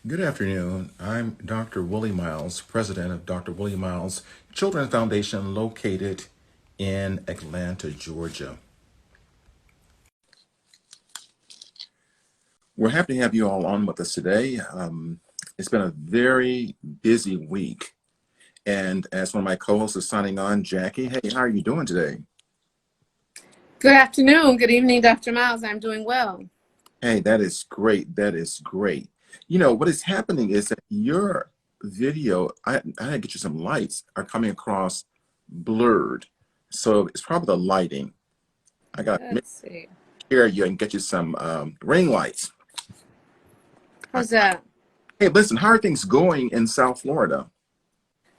Good afternoon. I'm Dr. Willie Miles, president of Dr. Willie Miles Children's Foundation located in Atlanta, Georgia. We're happy to have you all on with us today. It's been a very busy week. And as one of my co-hosts is signing on, Jackie, hey, how are you doing today? Good afternoon. Good evening, Dr. Miles. I'm doing well. Hey, that is great. That is great. You know, what is happening is that your video, I had to get you some lights, are coming across blurred. So it's probably the lighting. I got to Let's see. hear you and get you some ring lights. How's that? Hey, listen, how are things going in South Florida?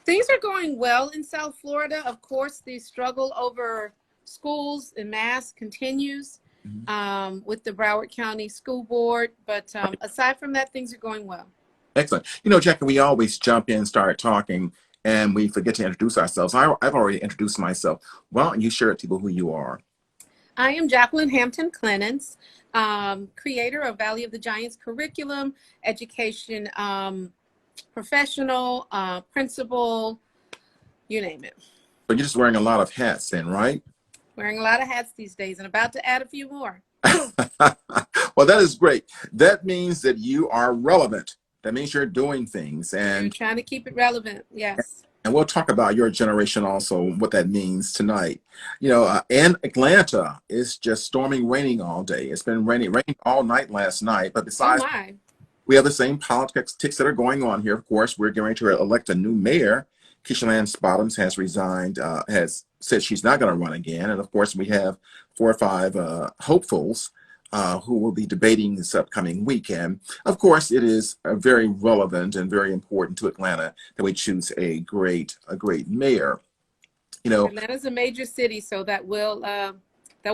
Things are going well in South Florida. Of course, the struggle over schools and masks continues Mhm. with the Broward County School Board. But aside from that, things are going well. Excellent. You know, Jackie, we always jump in, start talking, and we forget to introduce ourselves. I've already introduced myself. Why don't you share with people who you are? I am Jacqueline Hampton Clemens, creator of Valley of the Giants curriculum, education professional, principal, you name it. But you're just wearing a lot of hats then, right? Wearing a lot of hats these days and about to add a few more. Well, that is great. That means that you are relevant. That means you're doing things. We're trying to keep it relevant. Yes. And we'll talk about your generation also, what that means tonight. You know, in Atlanta, it's just storming, raining all day. It's been raining all night last night. But Oh besides, my. we have the same politics that are going on here. Of course, we're going to elect a new mayor. Keisha Lance Bottoms has resigned, has said she's not going to run again. And of course, we have 4 or 5 hopefuls who will be debating this upcoming weekend. Of course, it is very relevant and very important to Atlanta that we choose a great mayor. You know, Atlanta's a major city, so that will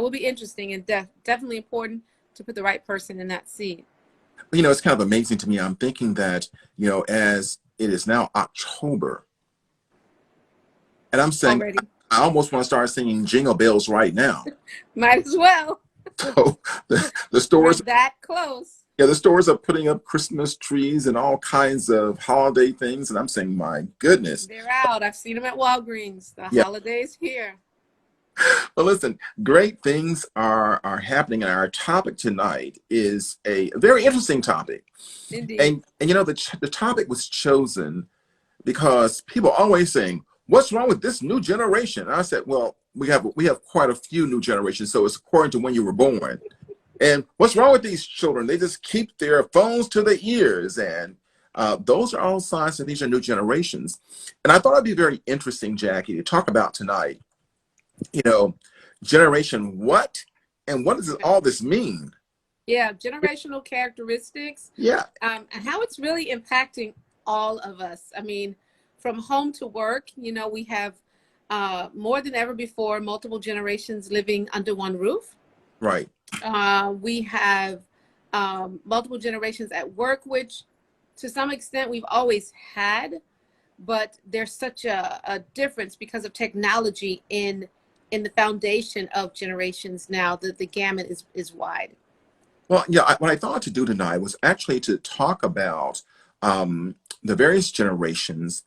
be interesting and definitely important to put the right person in that seat. it's kind of amazing to me. I'm thinking that, as it is now October, and I'm saying Already. I almost want to start singing Jingle Bells right now. Might as well. So the We're stores, that close. yeah, the stores are putting up Christmas trees and all kinds of holiday things, and I'm saying, my goodness. They're out. I've seen them at Walgreens. The Yeah, holidays here. but listen, great things are happening, and our topic tonight is a very interesting topic. Indeed. And the topic was chosen because people are always saying, "What's wrong with this new generation?" And I said, "Well, we have quite a few new generations, so it's according to when you were born." And what's wrong with these children? They just keep their phones to their ears, and those are all signs that these are new generations. And I thought it'd be very interesting, Jackie, to talk about tonight. You know, generation what, and what does all this mean? Yeah, generational characteristics, Yeah, and how it's really impacting all of us. I mean, from home to work, we have more than ever before multiple generations living under one roof. right. We have multiple generations at work, which to some extent we've always had, but there's such a difference because of technology in the foundation of generations now that the gamut is wide. Well, yeah, what I thought to do tonight was actually to talk about the various generations,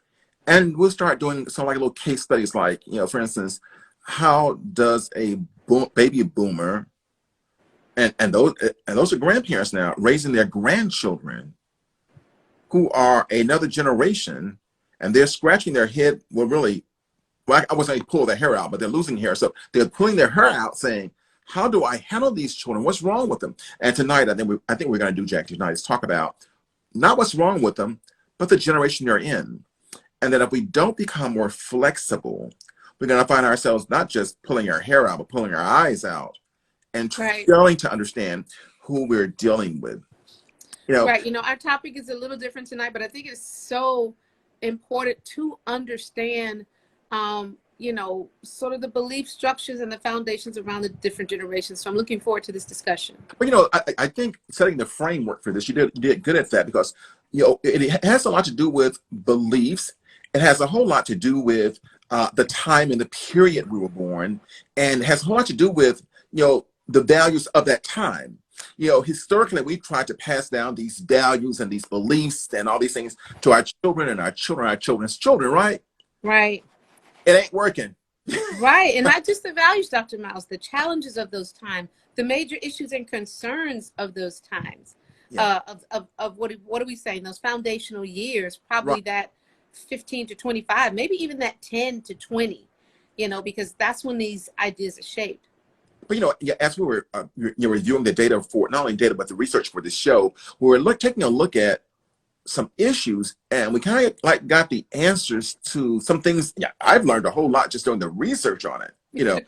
and we'll start doing some like little case studies, like, for instance, how does a baby boomer and those are grandparents now raising their grandchildren who are another generation, and they're scratching their head. Well, really, well, I wasn't going to pull their hair out, but they're losing hair, so they're pulling their hair out, saying, "How do I handle these children? What's wrong with them?" And tonight, I think we're going to do, Jack, tonight is talk about not what's wrong with them, but the generation they're in, and that if we don't become more flexible, we're going to find ourselves not just pulling our hair out, but pulling our eyes out and Right. failing to understand who we're dealing with. You know, Right. Our topic is a little different tonight, but I think it's so important to understand, sort of the belief structures and the foundations around the different generations. So I'm looking forward to this discussion. but I think setting the framework for this, you did good at that, because it has a lot to do with beliefs. It has a whole lot to do with the time and the period we were born, and has a whole lot to do with the values of that time. historically, we've tried to pass down these values and these beliefs and all these things to our children and our children, our children's children, right? Right. It ain't working. Right. And not just the values, Dr. Miles, the challenges of those times, the major issues and concerns of those times, Yeah. of what are we saying? Those foundational years, Right. probably that 15 to 25, maybe even that 10 to 20, because that's when these ideas are shaped. But yeah, as we were reviewing the data for not only data but the research for the show, we were taking a look at some issues, and we kind of like got the answers to some things. Yeah, I've learned a whole lot just doing the research on it.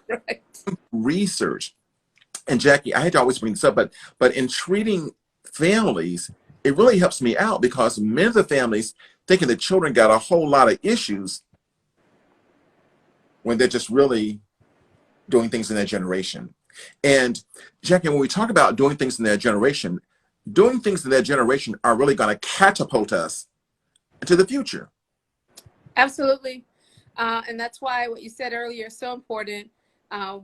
Right. Research. And Jackie, I hate to always bring this up, but in treating families, it really helps me out because many of the families thinking the children got a whole lot of issues when they're just really doing things in their generation. And Jackie, when we talk about doing things in their generation are really going to catapult us into the future. Absolutely. And that's why what you said earlier is so important.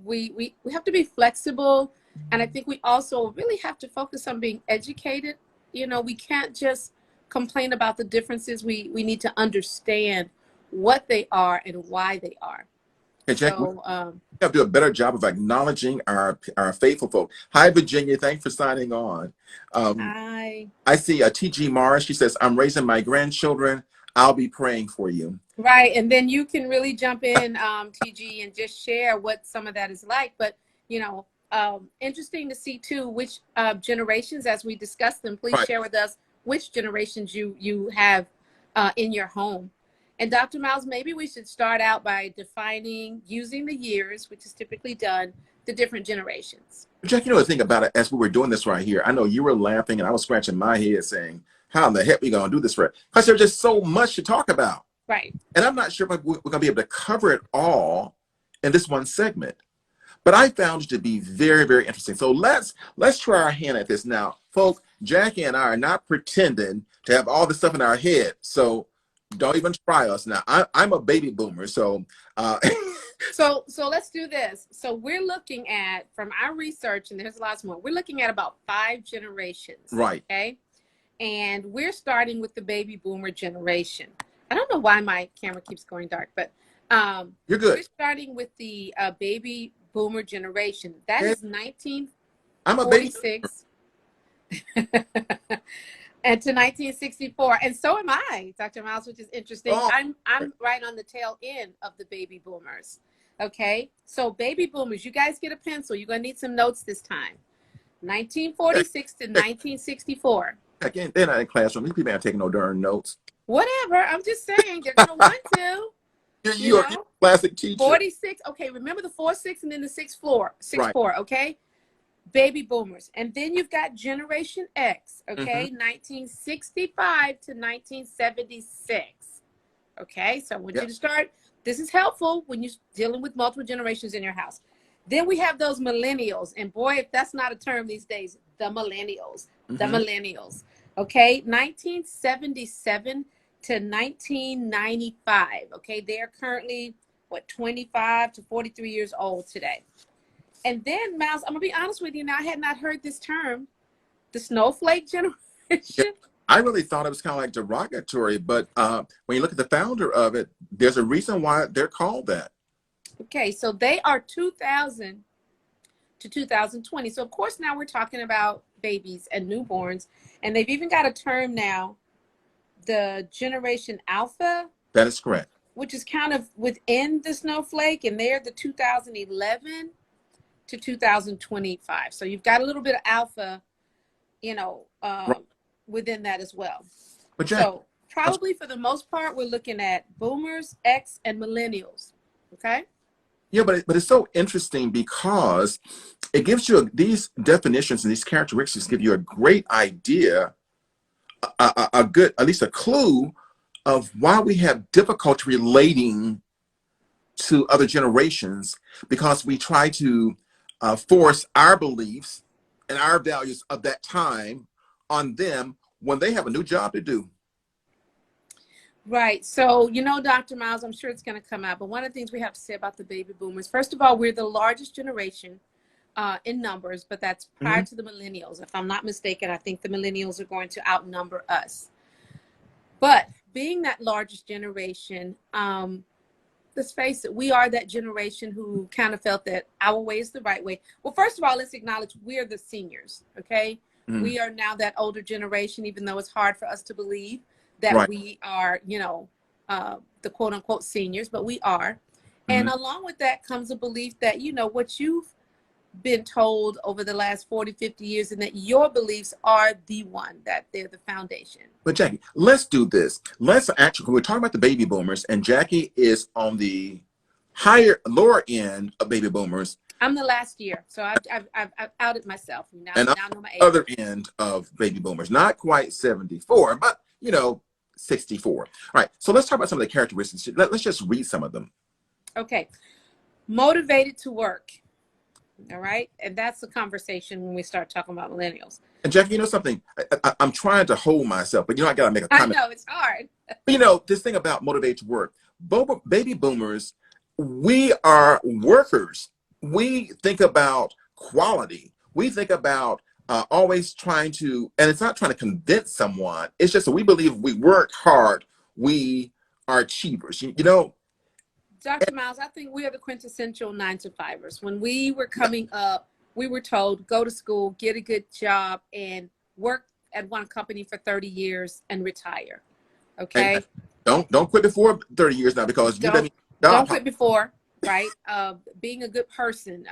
We have to be flexible. And I think we also really have to focus on being educated. We can't just complain about the differences. We need to understand what they are and why they are. Hey, Jackie, So, we have to do a better job of acknowledging our faithful folk. Hi, Virginia. Thanks for signing on. I see a TG Mars. She says, I'm raising my grandchildren. I'll be praying for you. Right. And then you can really jump in, TG, and just share what some of that is like. But, interesting to see, too, which generations, as we discuss them, please share with us which generations you have in your home. And Dr. Miles, maybe we should start out by defining, using the years, which is typically done, the different generations. Jack, the thing about it, as we were doing this right here, I know you were laughing and I was scratching my head saying, how in the heck are we going to do this for? Because there's just so much to talk about. Right. And I'm not sure if we're going to be able to cover it all in this one segment. But I found it to be very, very interesting. So let's try our hand at this now. Folks, Jackie and I are not pretending to have all this stuff in our head. So don't even try us now. I'm a baby boomer, so so let's do this. So we're looking at, from our research, and there's lots more, we're looking at about 5 generations. Right. Okay. And we're starting with the baby boomer generation. I don't know why my camera keeps going dark, but you're good. We're starting with the baby boomer generation. That is 1946. I'm a baby. And to 1964, and so am I, Dr. Miles, which is interesting. Oh. I'm right on the tail end of the baby boomers. Okay, so baby boomers, you guys get a pencil. You're gonna need some notes this time. 1946 to 1964. Again, they're not in the classroom. These people ain't taking no darn notes. Whatever. I'm just saying they're gonna want to. You're a classic teacher. 46. Okay, remember the 4-6 and then the 6-4. 6-4. Okay. Baby boomers. And then you've got Generation X, okay, 1965 to 1976. Okay, so I want you to start. This is helpful when you're dealing with multiple generations in your house. Then we have those millennials. And boy, if that's not a term these days, the millennials. The millennials. Okay, 1977 to 1995. Okay, they're currently, 25 to 43 years old today. And then, Miles, I'm going to be honest with you now, I had not heard this term, the Snowflake Generation. Yeah, I really thought it was kind of like derogatory, but when you look at the founder of it, there's a reason why they're called that. Okay, so they are 2000 to 2020. So, of course, now we're talking about babies and newborns, and they've even got a term now, the Generation Alpha. That is correct. Which is kind of within the Snowflake, and they're the 2011 to 2025. So you've got a little bit of alpha, within that as well. But Jack, so probably for the most part, we're looking at boomers, X, and millennials. Okay. Yeah, but it's so interesting because it gives you these definitions and these characteristics give you a great idea, a good, at least a clue of why we have difficulty relating to other generations, because we try to force our beliefs and our values of that time on them when they have a new job to do. Right. So, Dr. Miles, I'm sure it's going to come out, but one of the things we have to say about the baby boomers, first of all, we're the largest generation in numbers, but that's prior Mhm. to the millennials. If I'm not mistaken, I think the millennials are going to outnumber us. But being that largest generation, let's face it, we are that generation who kind of felt that our way is the right way. Well, first of all, let's acknowledge we're the seniors, okay? Mhm. We are now that older generation, even though it's hard for us to believe that Right. we are, the quote unquote seniors, but we are. And Mhm. along with that comes a belief that, what you've been told over the last 40, 50 years, and that your beliefs are the one, that they're the foundation. But Jackie, let's do this. Let's actually, we're talking about the baby boomers, and Jackie is on the lower end of baby boomers, I'm the last year, so I've outed myself. Now, and on now I know my the age. other end of baby boomers. Not quite 74, but 64. All right. So let's talk about some of the characteristics. Let's just read some of them. Okay. Motivated to work. All right. And that's the conversation when we start talking about millennials. And Jackie, you know something? I'm trying to hold myself, but I got to make a I comment. know it's hard. This thing about motivated to work. Baby boomers, we are workers. We think about quality. We think about always trying to, and it's not trying to convince someone. It's just that we believe if we work hard, we are achievers. Dr. Miles, I think we are the quintessential 9-to-5ers. When we were coming up, we were told, go to school, get a good job, and work at one company for 30 years and retire. And Okay. don't quit before 30 years now, because you Don't better job. quit before, right? Being a good person,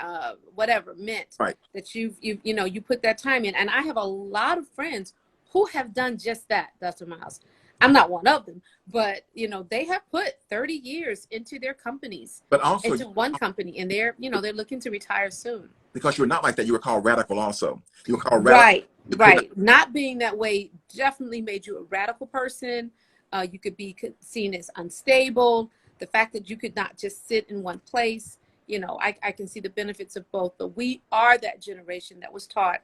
whatever meant Right. that you put that time in. And I have a lot of friends who have done just that, Dr. Miles. I'm not one of them, but they have put 30 years into their companies, But also, into one company, and they're looking to retire soon. because you're not like that, you were called radical also. You were called radical. Right, right. Not being that way definitely made you a radical person. You could be seen as unstable. The fact that you could not just sit in one place, I can see the benefits of both. But we are that generation that was taught,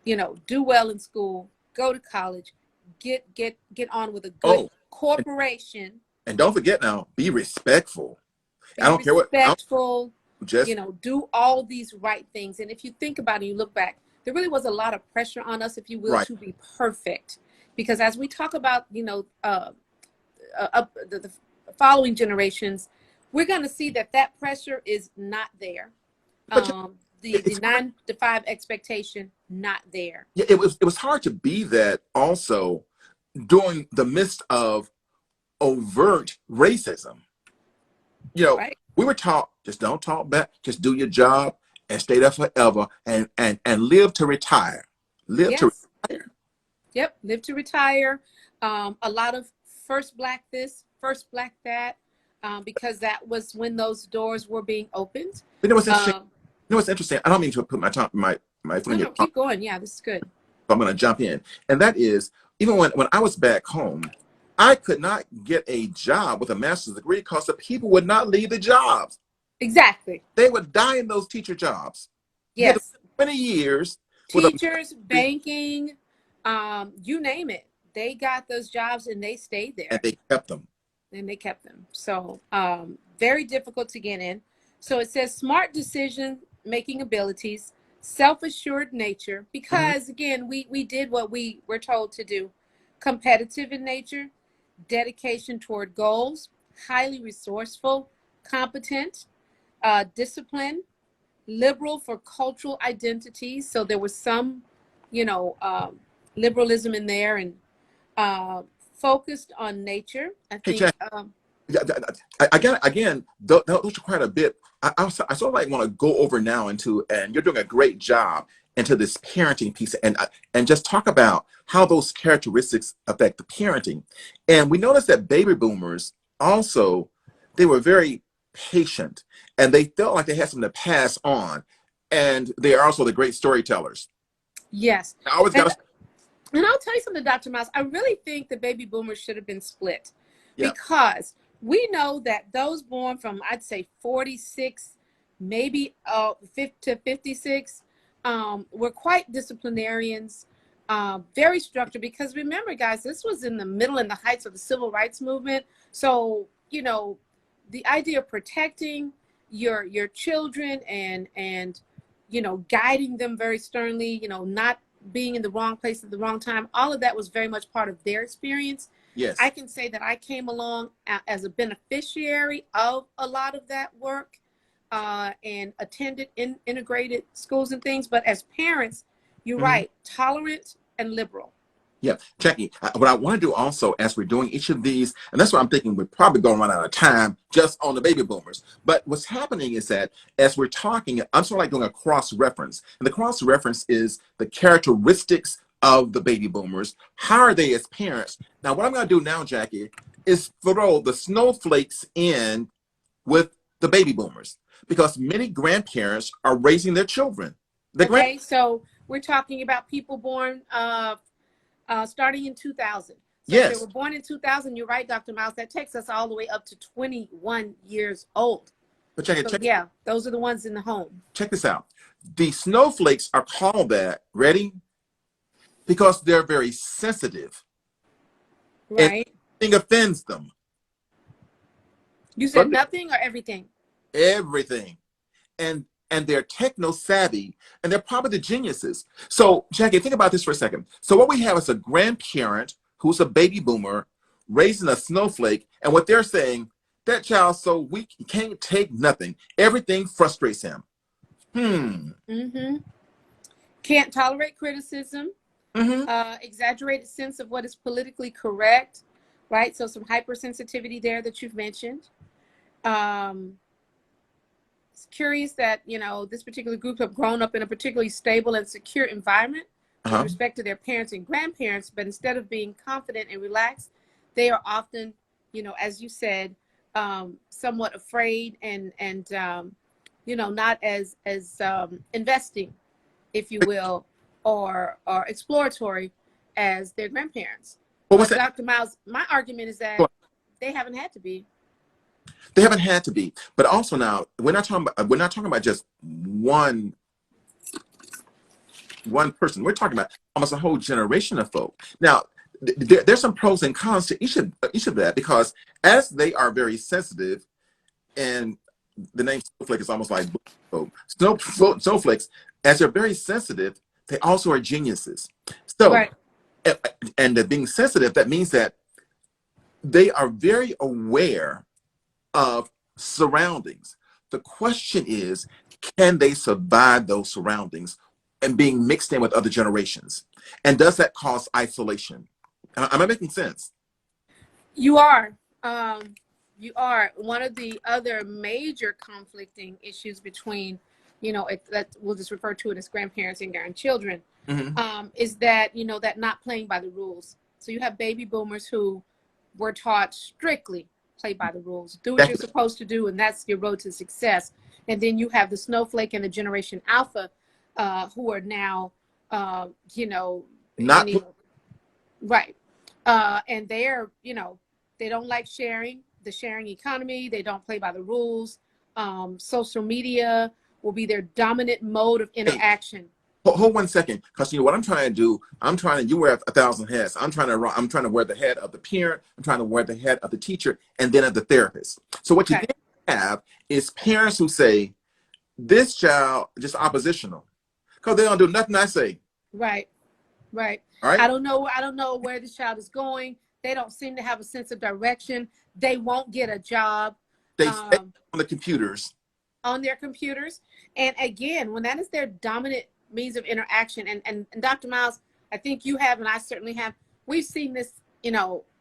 do well in school, go to college, get on with a good corporation. And don't forget now, be respectful. I Be don't care what. respectful. Just Do all these right things. And if you think about it, you look back, there really was a lot of pressure on us, if you will, right. to be perfect. Because as we talk about, the following generations, we're going to see that pressure is not there. The 9-to-5 expectation, not there. Yeah, it was hard to be that also during the midst of overt racism. Right. We were taught, just don't talk back, just do your job and stay there forever, and live to retire. Live to retire. Yep, live to retire. A lot of first black this, first black that, because that was when those doors were being opened. You know what's interesting? What's interesting? I don't mean to put my foot in your keep going. Yeah, this is good. I'm going to jump in, and that is, even when I was back home, I could not get a job with a master's degree because the people would not leave the jobs. Exactly. They would die in those teacher jobs. Yes. 20 years. Teachers, banking, you name it. They got those jobs and they stayed there. And they kept them. So very difficult to get in. So it says smart decision making abilities, self-assured nature, because again, we did what we were told to do. Competitive in nature, dedication toward goals, highly resourceful, competent, disciplined, liberal for cultural identities. So there was some, liberalism in there, and focused on nature. I think. Again, those are quite a bit. I sort of like want to go over now and you're doing a great job into this parenting piece, and just talk about how those characteristics affect the parenting. And we noticed that baby boomers also, they were very patient, and they felt like they had something to pass on, and they are also the great storytellers. Yes. I always got. And I'll tell you something, Dr. Miles. I really think the baby boomers should have been split, because we know that those born from, I'd say 46, maybe to 56, were quite disciplinarians, very structured. Because remember, guys, this was in the middle and the heights of the civil rights movement. So, the idea of protecting your children and guiding them very sternly, not being in the wrong place at the wrong time. All of that was very much part of their experience. Yes. I can say that I came along as a beneficiary of a lot of that work, and attended integrated schools and things. But as parents, you're right, tolerant and liberal. Yeah, Jackie, what I want to do also as we're doing each of these, and that's what I'm thinking, we're probably going to run out of time just on the baby boomers. But what's happening is that as we're talking, I'm sort of like doing a cross-reference. And the cross-reference is the characteristics of the baby boomers. How are they as parents? Now, what I'm going to do now, Jackie, is throw the snowflakes in with the baby boomers, because many grandparents are raising their children. Okay, so we're talking about people born starting in 2000. So yes. if they were born in 2000, you're right, Dr. Miles, that takes us all the way up to 21 years old. But check yeah, those are the ones in the home. Check this out. The snowflakes are called that, ready? Because they're very sensitive. Right. Everything offends them. You said nothing or everything? Everything. And they're techno savvy, and they're probably the geniuses. So, Jackie, think about this for a second. So what we have is a grandparent who's a baby boomer raising a snowflake, and what they're saying, that child's so weak, he can't take nothing. Everything frustrates him. Can't tolerate criticism. Exaggerated sense of what is politically correct, right? So some hypersensitivity there that you've mentioned. It's curious that, this particular group have grown up in a particularly stable and secure environment with respect to their parents and grandparents, but instead of being confident and relaxed, they are often, as you said, somewhat afraid and not as investing, if you will, or exploratory as their grandparents. But Dr. Miles, my argument is that they haven't had to be. They haven't had to be, but also now we're not talking about just one person. We're talking about almost a whole generation of folk. Now, there's some pros and cons to each of that, because as they are very sensitive, and the name snowflake is almost like snowflakes, as they're very sensitive, they also are geniuses. So, and being sensitive, that means that they are very aware of surroundings. The question is, can they survive those surroundings and being mixed in with other generations? And does that cause isolation? Am I making sense? You are. You are. One of the other major conflicting issues between, we'll just refer to it as grandparents and grandchildren, is that, that not playing by the rules. So you have baby boomers who were taught strictly play by the rules, do what you're supposed to do, and that's your road to success. And then you have the snowflake and the Generation Alpha, who are now, right. And they're, they don't like sharing, the sharing economy. They don't play by the rules. Social media will be their dominant mode of interaction. Hold 1 second, because what I'm trying to do, you wear 1,000 hats. I'm trying to wear the head of the parent. I'm trying to wear the head of the teacher, and then of the therapist. So what you have is parents who say, this child just oppositional, because they don't do nothing I say. Right. All right. I don't know where this child is going. They don't seem to have a sense of direction. They won't get a job. They stay on the computers. On their computers. And again, when that is their dominant means of interaction, and Dr. Miles, I think you have, and I certainly have, we've seen this,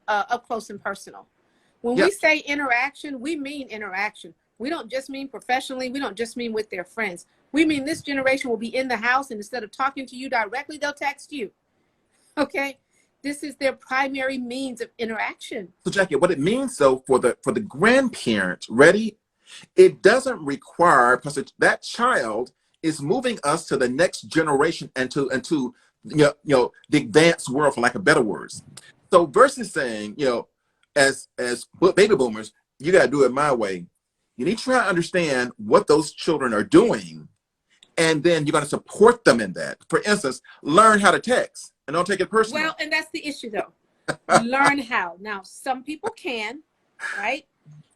up close and personal. When we say interaction, we mean interaction. We don't just mean professionally. We don't just mean with their friends. We mean this generation will be in the house, and instead of talking to you directly, they'll text you. Okay? This is their primary means of interaction. So Jackie, what it means, so for the grandparent, ready? It doesn't require, because that child is moving us to the next generation and to the advanced world, for lack of better words. So versus saying, as baby boomers, you got to do it my way. You need to try to understand what those children are doing, and then you're going to support them in that. For instance, learn how to text and don't take it personal. Well, and that's the issue, though. Learn how. Now, some people can, right?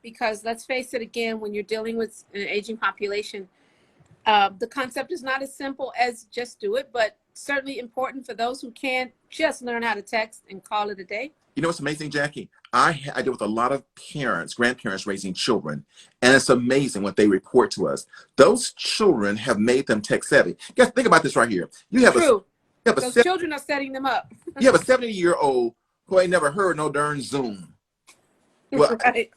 Because let's face it, again, when you're dealing with an aging population, The concept is not as simple as just do it, but certainly important for those who can't just learn how to text and call it a day. You know what's amazing, Jackie? I deal with a lot of parents, grandparents raising children, and it's amazing what they report to us. Those children have made them tech savvy. Guys, think about this right here. True. You have a Those children are setting them up. you have a 70-year-old who ain't never heard no darn Zoom. Well, Right.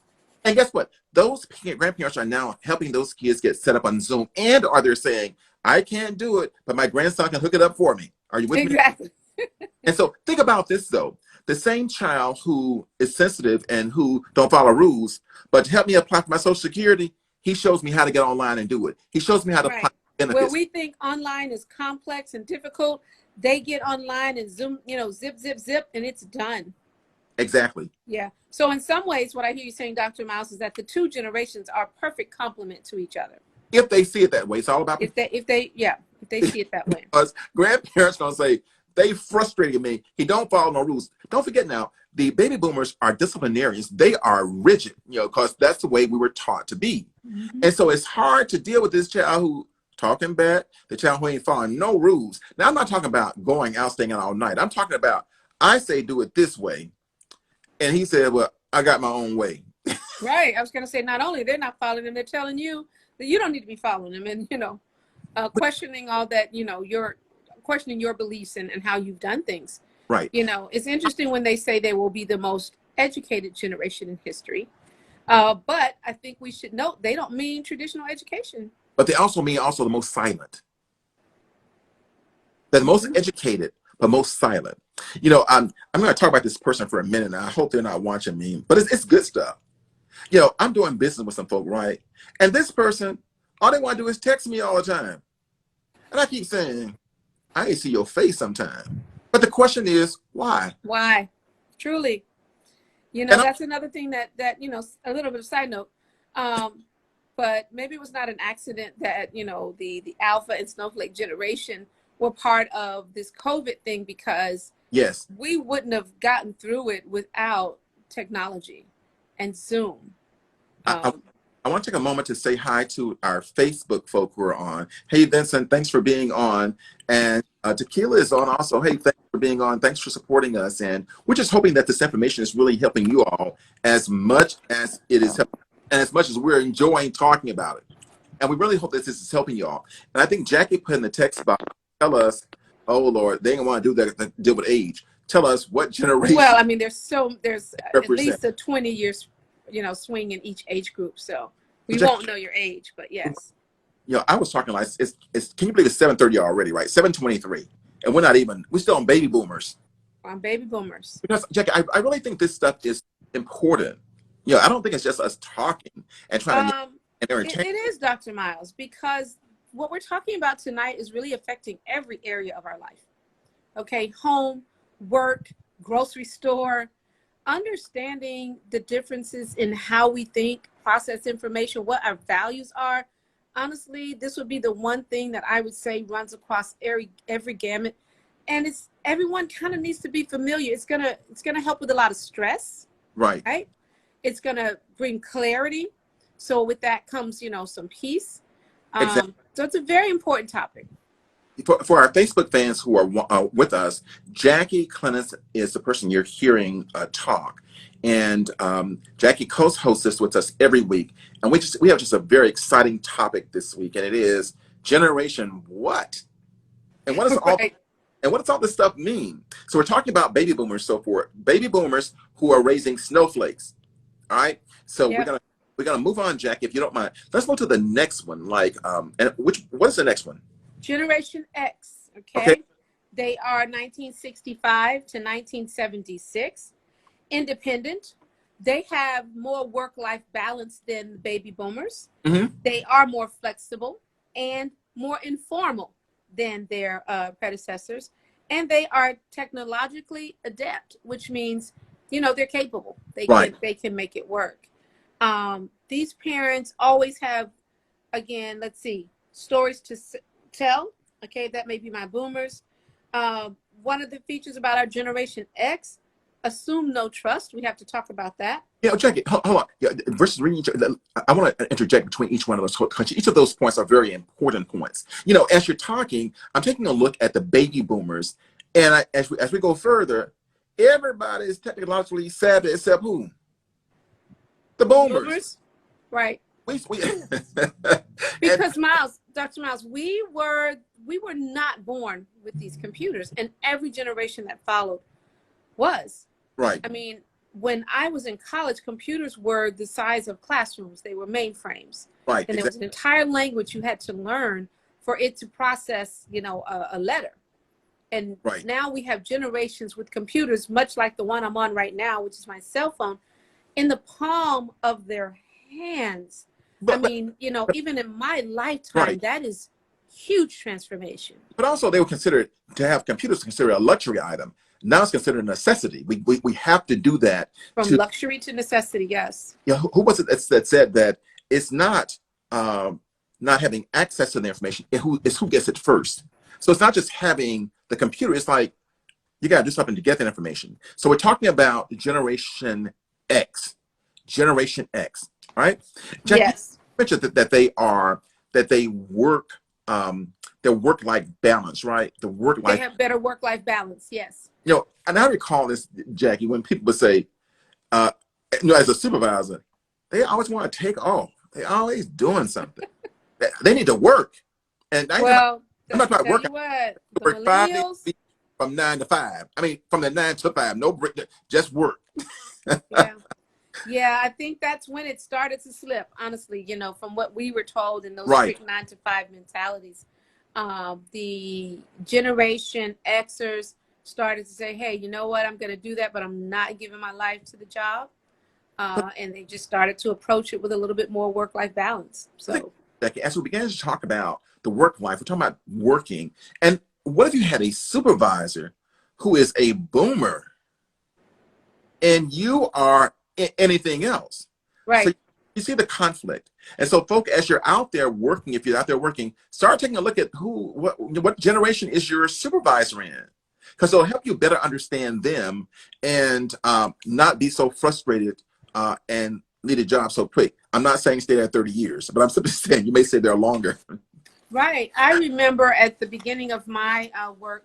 and guess what? Those grandparents are now helping those kids get set up on Zoom, and are they saying, I can't do it, but my grandson can hook it up for me. Are you with me? Exactly. And so think about this, though. The same child who is sensitive and who don't follow rules, but to help me apply for my Social Security, he shows me how to get online and do it. He shows me how to apply Right. benefits. Where we think online is complex and difficult, they get online and Zoom, zip, zip, zip, and it's done. Exactly. Yeah. So in some ways, what I hear you saying, Dr. Miles, is that the two generations are a perfect complement to each other. If they see it that way, it's all about If they see it that way. because grandparents gonna say they frustrated me. He don't follow no rules. Don't forget now, the baby boomers are disciplinarians. They are rigid, because that's the way we were taught to be. Mm-hmm. And so it's hard to deal with this child who talking back, the child who ain't following no rules. Now I'm not talking about going out, staying out all night. I'm talking about I say do it this way, and he said, "Well, I got my own way." Right. I was going to say, not only they're not following them, they're telling you that you don't need to be following them, and questioning all that. You're questioning your beliefs and how you've done things. Right. It's interesting when they say they will be the most educated generation in history, but I think we should note they don't mean traditional education. But they also mean the most silent. They're the most educated, but most silent. I'm going to talk about this person for a minute, and I hope they're not watching me, but it's good stuff. I'm doing business with some folk, right? And this person, all they want to do is text me all the time. And I keep saying, I ain't see your face sometime. But the question is, why? Why? Truly. That's another thing that a little bit of side note. But maybe it was not an accident that, the Alpha and Snowflake Generation were part of this COVID thing, because yes, we wouldn't have gotten through it without technology and Zoom. I want to take a moment to say hi to our Facebook folk who are on. Hey, Vincent, thanks for being on. And Tequila is on also. Hey, thanks for being on. Thanks for supporting us. And we're just hoping that this information is really helping you all as much as it is helping, and as much as we're enjoying talking about it. And we really hope that this is helping you all. And I think Jackie put in the text box, tell us, oh, Lord, they don't want to do that, deal with age. Tell us what generation. Well, I mean, there's at represent. least a 20 years, swing in each age group. So we won't know your age, but yes. I was talking like it's can you believe it's 7:30 already, right? 7:23. And we're still on baby boomers. On baby boomers. Because Jackie, I really think this stuff is important. I don't think it's just us talking and trying to entertain. It is, Dr. Miles, because what we're talking about tonight is really affecting every area of our life. Okay, home, work, grocery store, understanding the differences in how we think, process information, what our values are. Honestly, this would be the one thing that I would say runs across every gamut, and everyone kind of needs to be familiar. It's gonna help with a lot of stress, right? It's gonna bring clarity. So with that comes, some peace. Exactly. So it's a very important topic. For our Facebook fans who are with us, Jackie Clemens is the person you're hearing talk. And Jackie co-hosts this with us every week. And we have just a very exciting topic this week, and it is Generation What? And what is what does all this stuff mean? So we're talking about baby boomers, so forth. Baby boomers who are raising snowflakes. All right. So we're gonna move on, Jackie, if you don't mind. Let's go to the next one. And what is the next one? Generation X. Okay. They are 1965 to 1976. Independent. They have more work-life balance than baby boomers. Mm-hmm. They are more flexible and more informal than their predecessors. And they are technologically adept, which means, they're capable. They can make it work. These parents always have, again, let's see, stories to tell. Okay, that may be my boomers. One of the features about our Generation X, assume no trust. We have to talk about that. Yeah, Jackie, hold on. Yeah, versus reading each, I want to interject between each one of those. Each of those points are very important points. You know, as you're talking, I'm taking a look at the baby boomers, and as we go further, everybody is technologically savvy except who? The boomers. Boomers, right? We Because Miles, Dr. Miles, we were not born with these computers, and every generation that followed was. right, I mean, when I was in college, computers were the size of classrooms. They were mainframes. right, And there was an entire language you had to learn for it to process, you know, a letter. And right. now we have generations with computers, much like the one I'm on right now, which is my cell phone, in the palm of their hands. I mean, you know, even in my lifetime, right. that is huge transformation. But also, they were considered to have computers considered a luxury item. Now it's considered a necessity. We have to do that. From luxury to necessity, yes. Yeah, who was it that said that it's not not having access to the information, it's who gets it first. So it's not just having the computer. It's like you got to do something to get that information. So we're talking about Generation X, right? Jackie, Yes. you mentioned that they work their work-life balance, right? They have better work-life balance, yes. You know, and I recall this, Jackie, when people would say, you know, as a supervisor, they always want to take off. They always doing something. They need to work. And I'm not talking about working. Work 5 days from 9 to 5. I mean, from the 9 to 5, no break, just work. Yeah. Yeah, I think that's when it started to slip, honestly, you know, from what we were told in those strict 9 to 5 mentalities. The Generation Xers started to say, hey, you know what, I'm going to do that, but I'm not giving my life to the job. And they just started to approach it with a little bit more work-life balance. So as we began to talk about the work life, we're talking about working. And what if you had a supervisor who is a boomer and you are anything else? Right. So you see the conflict. And so, folks, as you're out there working, if you're out there working, start taking a look at what generation is your supervisor in, because it'll help you better understand them and not be so frustrated and leave a job so quick. I'm not saying stay there 30 years, but I'm simply saying you may stay there longer. Right. I remember at the beginning of my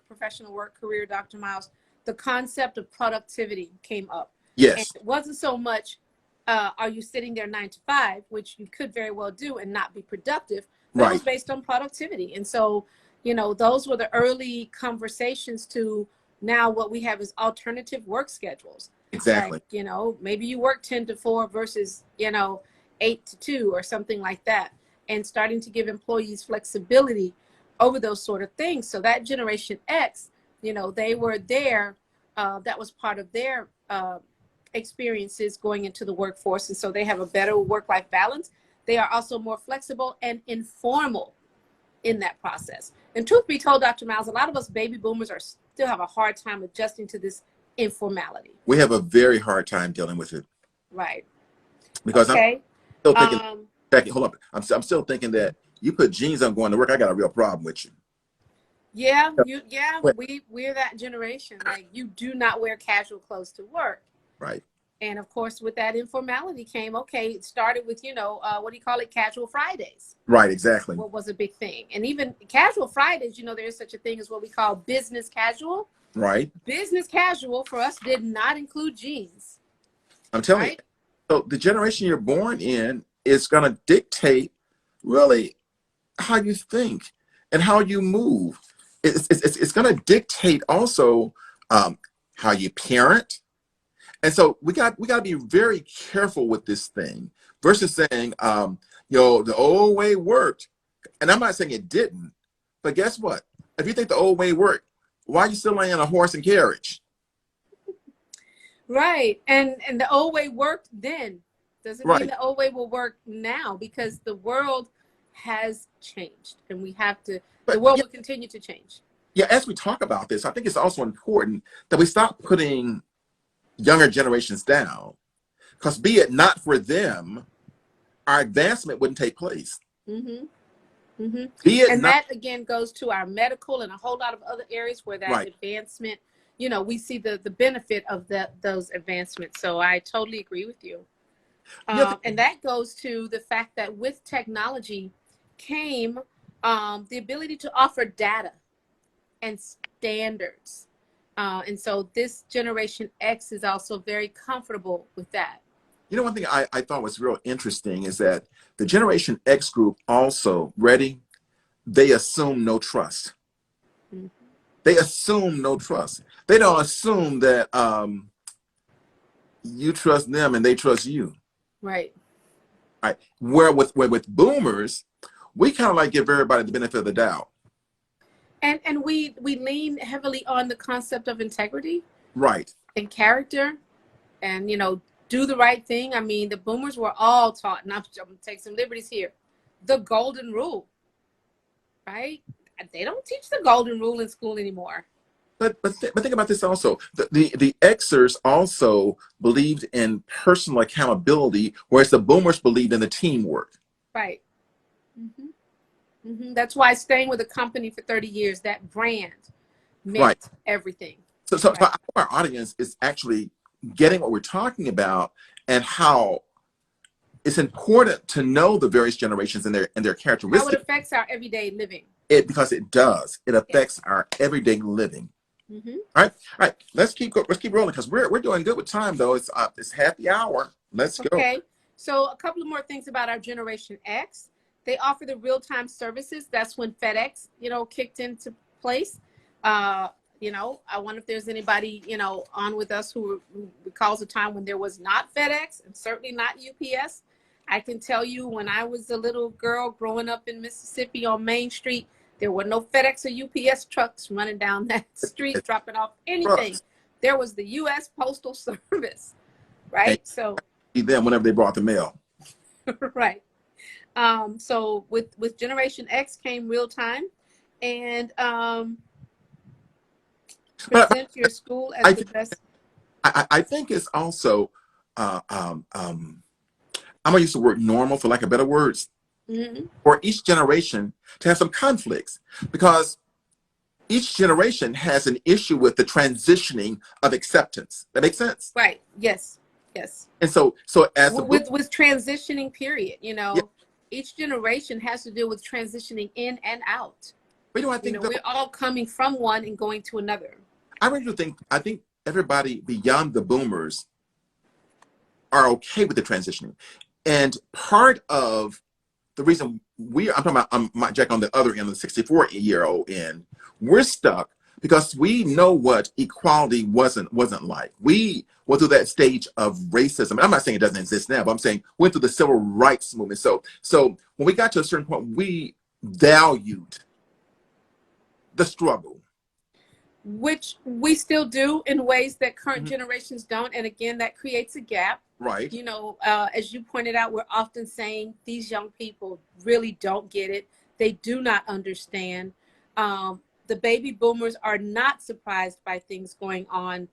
professional work career, Dr. Miles, the concept of productivity came up. Yes. And it wasn't so much, are you sitting there 9 to 5, which you could very well do and not be productive, but it was based on productivity. And so, you know, those were the early conversations to now what we have is alternative work schedules. Exactly. Like, you know, maybe you work 10 to 4 versus, you know, 8 to 2 or something like that. And starting to give employees flexibility over those sort of things. So that Generation X, you know, they were there. That was part of their experiences going into the workforce. And so they have a better work-life balance. They are also more flexible and informal in that process. And truth be told, Dr. Miles, a lot of us baby boomers still have a hard time adjusting to this informality. We have a very hard time dealing with it. Right. Because I'm still thinking, Becky, hold up. I'm still thinking that you put jeans on going to work, I got a real problem with you. Yeah, we're that generation. Like, you do not wear casual clothes to work. Right. And of course, with that informality came, it started with, what do you call it? Casual Fridays. Right, exactly. What was a big thing. And even casual Fridays, there is such a thing as what we call business casual. Right. Business casual for us did not include jeans. I'm telling you. So the generation you're born in is going to dictate really how you think and how you move. It's going to dictate also how you parent. And so we got to be very careful with this thing versus saying, the old way worked. And I'm not saying it didn't, but guess what? If you think the old way worked, why are you still laying on a horse and carriage? Right. And the old way worked then. Doesn't mean the old way will work now, because the world has changed and the world will continue to change. Yeah, as we talk about this, I think it's also important that we stop putting younger generations down, because be it not for them, our advancement wouldn't take place. Mm-hmm. Mm-hmm. Be it and that again goes to our medical and a whole lot of other areas where that advancement you know, we see the benefit of those advancements. So I totally agree with you. Yeah, And that goes to the fact that with technology came the ability to offer data and standards. And so this Generation X is also very comfortable with that. you know, one thing I thought was real interesting is that the Generation X group also, ready, they assume no trust. Mhm. They assume no trust. They don't assume that you trust them and they trust you. Right. Right. Where with boomers, we kind of like give everybody the benefit of the doubt. And we lean heavily on the concept of integrity Right. and character, and, you know, do the right thing. I mean, the boomers were all taught, and I'm going to take some liberties here, the golden rule, right? They don't teach the golden rule in school anymore. But think about this also. The Xers also believed in personal accountability, whereas the boomers believed in the teamwork. Right. Hmm. Hmm. That's why staying with a company for 30 years, that brand Right. meant everything. So Right. our audience is actually getting what we're talking about and how it's important to know the various generations and their How it characteristics. affects our everyday living. Because it does. It affects our everyday living. Mm-hmm. All right. Let's keep rolling because we're doing good with time though. It's half the hour. Let's go. Okay. So a couple of more things about our Generation X. They offer the real-time services. That's when FedEx, you know, kicked into place. You know, I wonder if there's anybody, you know, on with us who recalls a time when there was not FedEx and certainly not UPS. I can tell you when I was a little girl growing up in Mississippi on Main Street, there were no FedEx or UPS trucks running down that street dropping off anything. There was the U.S. Postal Service, right? So See them whenever they brought the mail. right. So with Generation X came real time, and But present your school as the best. I think it's also I'm gonna use the word normal for lack of better words Mm-hmm. for each generation to have some conflicts because each generation has an issue with the transitioning of acceptance. That makes sense. Right. Yes. Yes. And so as the book, With transitioning, period. You yeah, know, each generation has to deal with transitioning in and out. but you know, I You think know, though, we're all coming from one and going to another. I really do think everybody beyond the boomers are okay with the transitioning. And part of the reason I'm talking about, I'm Jack on the other end, the 64-year-old end, we're stuck because we know what equality wasn't like. We went through that stage of racism. And I'm not saying it doesn't exist now, but I'm saying went through the civil rights movement. So when we got to a certain point, we valued the struggle. Which we still do in ways that current Mhm. generations don't. And again, that creates a gap. Right. You know, as you pointed out, we're often saying these young people really don't get it. They do not understand. The baby boomers are not surprised by things going on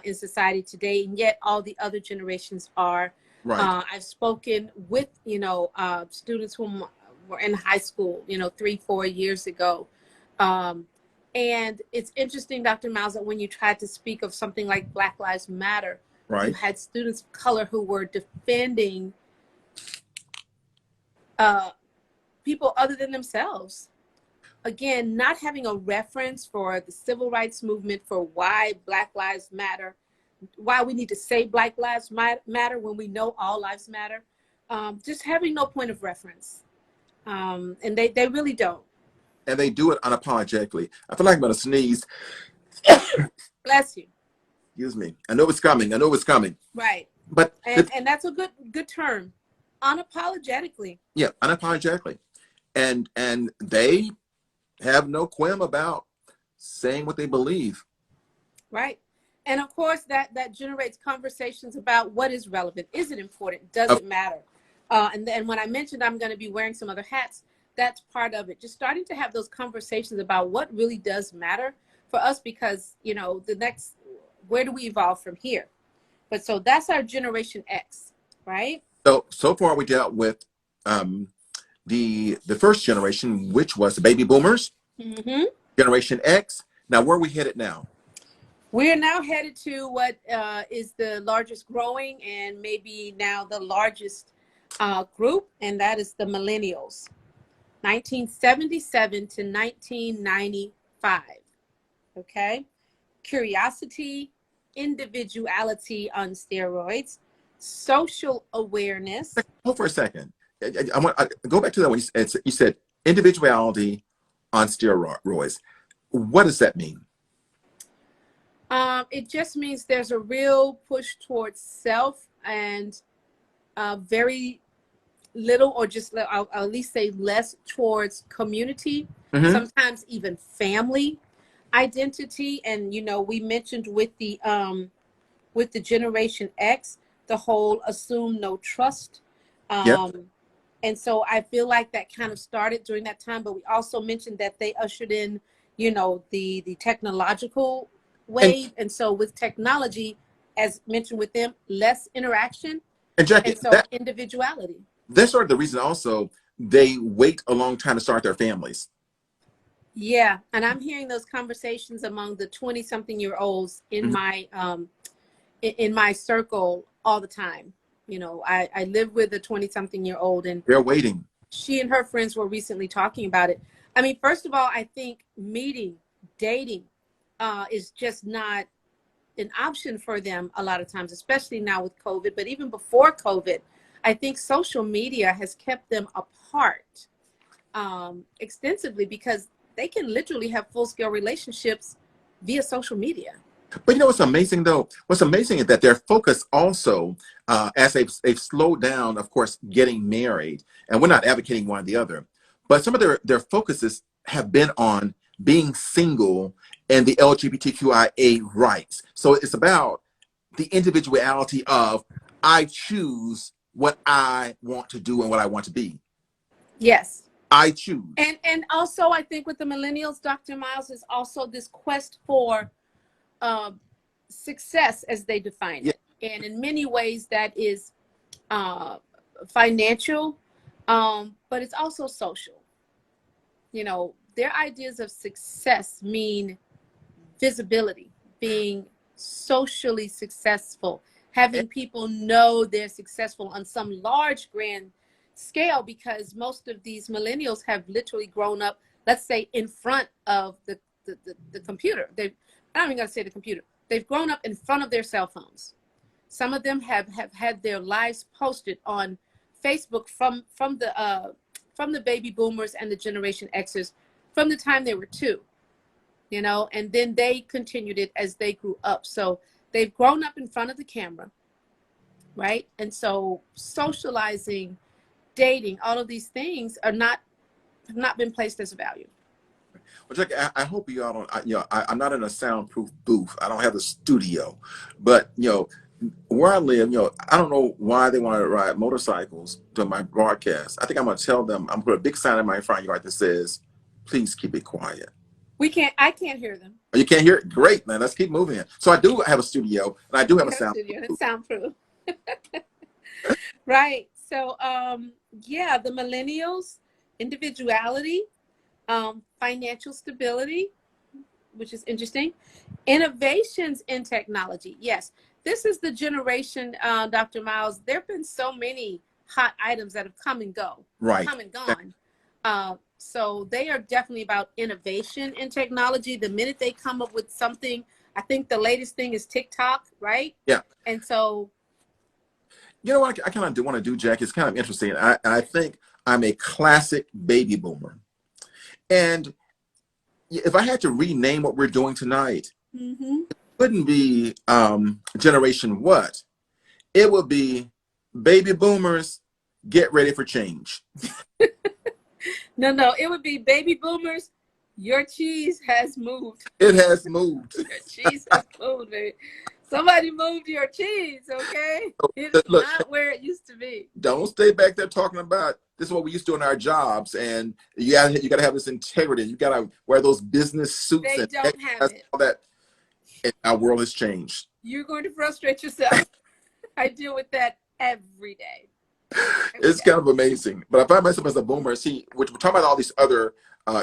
in society today, and yet all the other generations are. Right. I've spoken with, you know, students who were in high school, you know, 3-4 years ago. And it's interesting, Dr. Miles, that when you tried to speak of something like Black Lives Matter, you Right. had students of color who were defending people other than themselves. Again, not having a reference for the civil rights movement, for why Black Lives Matter, why we need to say Black Lives Matter when we know all lives matter. Just having no point of reference. And they really don't. And they do it unapologetically. I feel like I'm going to sneeze. Bless you. Excuse me. I know it's coming. Right. But And that's a good term. Unapologetically. yeah, unapologetically. And they have no qualm about saying what they believe. Right. And of course that generates conversations about what is relevant. Is it important? Does it matter? And then when I mentioned I'm going to be wearing some other hats, that's part of it. Just starting to have those conversations about what really does matter for us, because, you know, where do we evolve from here? But so that's our Generation X, right? So far we dealt with the first generation, which was the baby boomers, Mm-hmm. Generation X. Now where are we headed now? We're now headed to what is the largest growing and maybe now the largest group, and that is the Millennials, 1977 to 1995. Okay. Curiosity, individuality on steroids, social awareness. Hold for a second. I want go back to that one. You said individuality on steroids. What does that mean? It just means there's a real push towards self and very little, or just I'll at least say less towards community, sometimes even family identity. And we mentioned with the Generation X, the whole assume no trust. Yep. And so I feel like that kind of started during that time, but we also mentioned that they ushered in, the technological wave. And so with technology, as mentioned with them, less interaction. And Jackie, and so individuality. That's sort of the reason also they wait a long time to start their families. Yeah. And I'm hearing those conversations among the 20-something-year-olds in my circle all the time. I live with a 20-something-year-old, and they're waiting. She and her friends were recently talking about it. I mean, first of all, I think dating is just not an option for them a lot of times, especially now with COVID. But even before COVID, I think social media has kept them apart extensively, because they can literally have full-scale relationships via social media. But what's amazing though? What's amazing is that their focus also, as they've slowed down, of course, getting married, and we're not advocating one or the other, but some of their focuses have been on being single and the LGBTQIA rights. So it's about the individuality of, I choose what I want to do and what I want to be. Yes. I choose. And also, I think with the Millennials, Dr. Miles, is also this quest for success as they define it. And in many ways that is financial, but it's also social. Their ideas of success mean visibility, being socially successful, having people know they're successful on some large grand scale, because most of these millennials have literally grown up, let's say, in front of the computer. I'm not even going to say the computer. They've grown up in front of their cell phones. Some of them have had their lives posted on Facebook from the baby boomers and the Generation Xers from the time they were 2, and then they continued it as they grew up. So they've grown up in front of the camera, right? And so socializing, dating, all of these things have not been placed as a value. Well, Jackie, I hope you all don't. I'm not in a soundproof booth. I don't have a studio, but where I live, I don't know why they want to ride motorcycles during my broadcast. I think I'm going to tell them. I'm going to put a big sign in my front yard that says, "Please keep it quiet." I can't hear them. Oh, you can't hear it? Great, man. Let's keep moving. So I do have a studio, and I do have a studio. It's soundproof. Right. So, the Millennials, individuality, financial stability, which is interesting, innovations in technology. Yes, this is the generation, Dr. Miles. There have been so many hot items that have come and gone. So they are definitely about innovation in technology. The minute they come up with something, I think the latest thing is TikTok, right? Yeah. And so, what I kind of do want to do, Jack, is kind of interesting. I think I'm a classic baby boomer. And if I had to rename what we're doing tonight, it wouldn't be Generation What? It would be Baby Boomers, Get Ready for Change. No, it would be Baby Boomers, your cheese has moved. It has moved. Your cheese has moved, baby. Somebody moved your cheese, okay? It's not where it used to be. Don't stay back there talking about this is what we used to do in our jobs, and you got to have this integrity. You got to wear those business suits. They don't have it. All that. And our world has changed. You're going to frustrate yourself. I deal with that every day. It's kind of amazing. But I find myself as a boomer. Which we're talking about all these other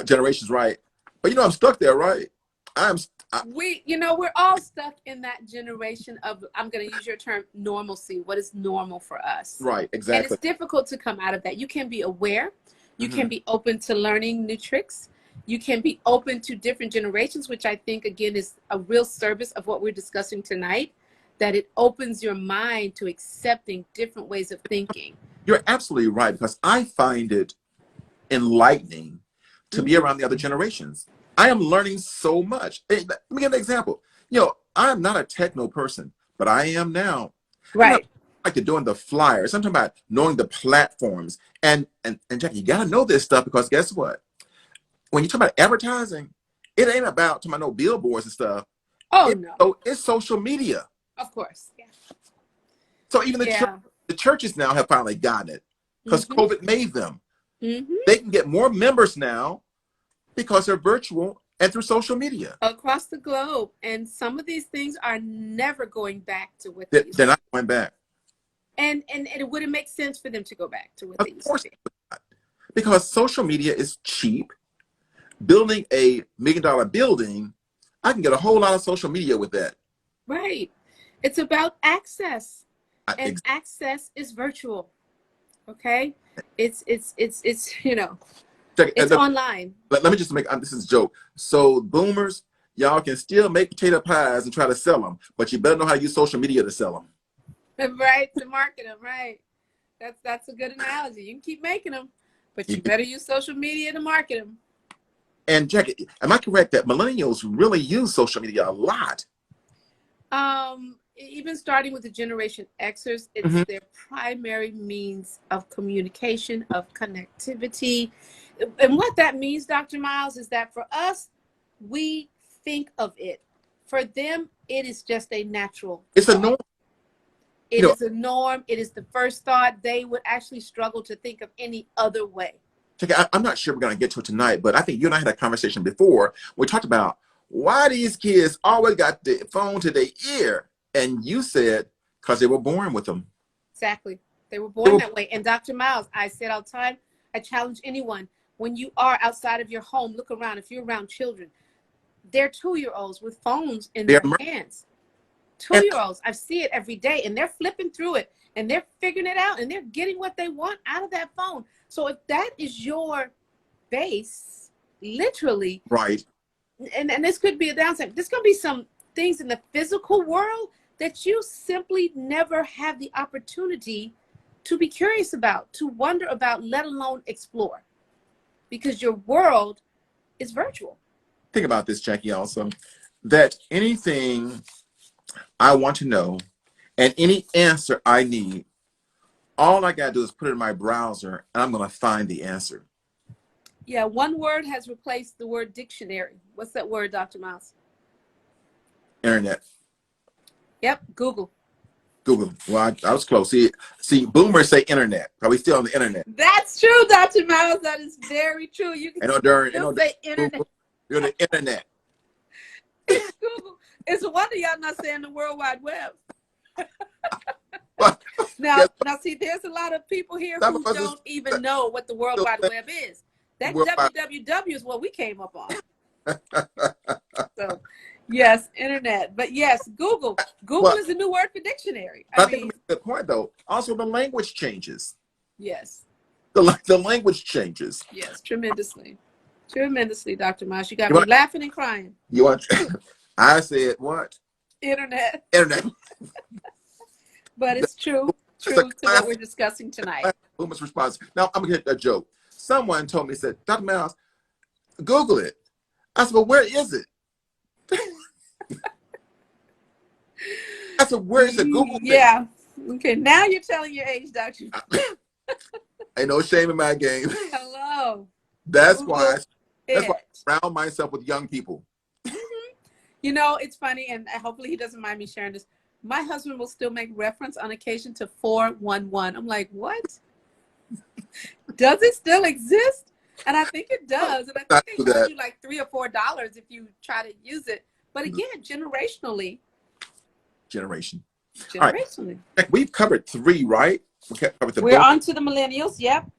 generations, right? But I'm stuck there, right? I'm we're all stuck in that generation of, I'm going to use your term, normalcy. What is normal for us? Right, And exactly. it's difficult to come out of that. You can be aware. You can be open to learning new tricks. You can be open to different generations, which I think, again, is a real service of what we're discussing tonight, that it opens your mind to accepting different ways of thinking. You're absolutely right, because I find it enlightening to be around the other generations. I am learning so much. Hey, let me give an example. I'm not a techno person, but I am now. Right. Like to doing the flyers. I'm talking about knowing the platforms. And Jackie, you gotta know this stuff, because guess what? When you talk about advertising, it ain't about talking about no billboards and stuff. Oh, no. So it's social media. Of course. Yeah. So even the churches now have finally gotten it, because COVID made them. They can get more members now because they're virtual and through social media. Across the globe. And some of these things are never going back to what they're not going back. And it wouldn't make sense for them to go back to what they used to be. Because social media is cheap. Building a $1 million building, I can get a whole lot of social media with that. Right. It's about access. And access is virtual. Okay? It's online. Let me just make this is a joke. So boomers, y'all can still make potato pies and try to sell them, but you better know how to use social media to sell them. Right, to market them, right. That's a good analogy. You can keep making them, but you better use social media to market them. And Jackie, am I correct that millennials really use social media a lot? Even starting with the Generation Xers, it's their primary means of communication, of connectivity. And what that means, Dr. Miles, is that for us, we think of it. For them, it is just a natural It's thought. a norm. It is a norm. It is the first thought. They would actually struggle to think of any other way. I'm not sure we're going to get to it tonight, but I think you and I had a conversation before. We talked about why these kids always got the phone to their ear. And you said, because they were born with them. Exactly. They were born that way. And Dr. Miles, I said all the time, I challenge anyone, when you are outside of your home, look around. If you're around children, they're 2-year-olds with phones in their hands. 2-year-olds, I see it every day, and they're flipping through it, and they're figuring it out, and they're getting what they want out of that phone. So if that is your base, literally, right, and this could be a downside. There's going to be some things in the physical world that you simply never have the opportunity to be curious about, to wonder about, let alone explore, because your world is virtual. Think about this, Jackie, also, that anything I want to know and any answer I need, all I got to do is put it in my browser and I'm going to find the answer. Yeah, one word has replaced the word dictionary. What's that word, Dr. Miles? Internet. Yep, Google. Google. Well, I was close. See, boomers say internet. Probably still on the internet. That's true, Dr. Miles. That is very true. You can still say internet. You're the internet. It's Google. It's a wonder y'all not saying the World Wide Web. Now, see, there's a lot of people here who don't even know what the World Wide Web is. That www is what we came up on. So, yes, internet. But yes, Google. Google is a new word for dictionary. I think that's a good point, though. Also, the language changes. Yes. The language changes. Yes, tremendously. Tremendously, Dr. Miles. You got me laughing and crying. You want? I said what? Internet. Internet. But it's true to what we're discussing tonight. Boomer's response. Now, I'm going to hit a joke. Someone told me, said, Dr. Miles, Google it. I said, well, where is it? I said, where is it? Google it. Yeah. Okay, now you're telling your age, Dr. Ain't no shame in my game. Hello. That's why I surround myself with young people. You know, it's funny, and hopefully he doesn't mind me sharing this. My husband will still make reference on occasion to 411. I'm like, what? Does it still exist? And I think it does. And I think they charge you like $3 or $4 if you try to use it. But again, generationally. Generationally. Right. We've covered 3, right? We're on to the millennials. Yep.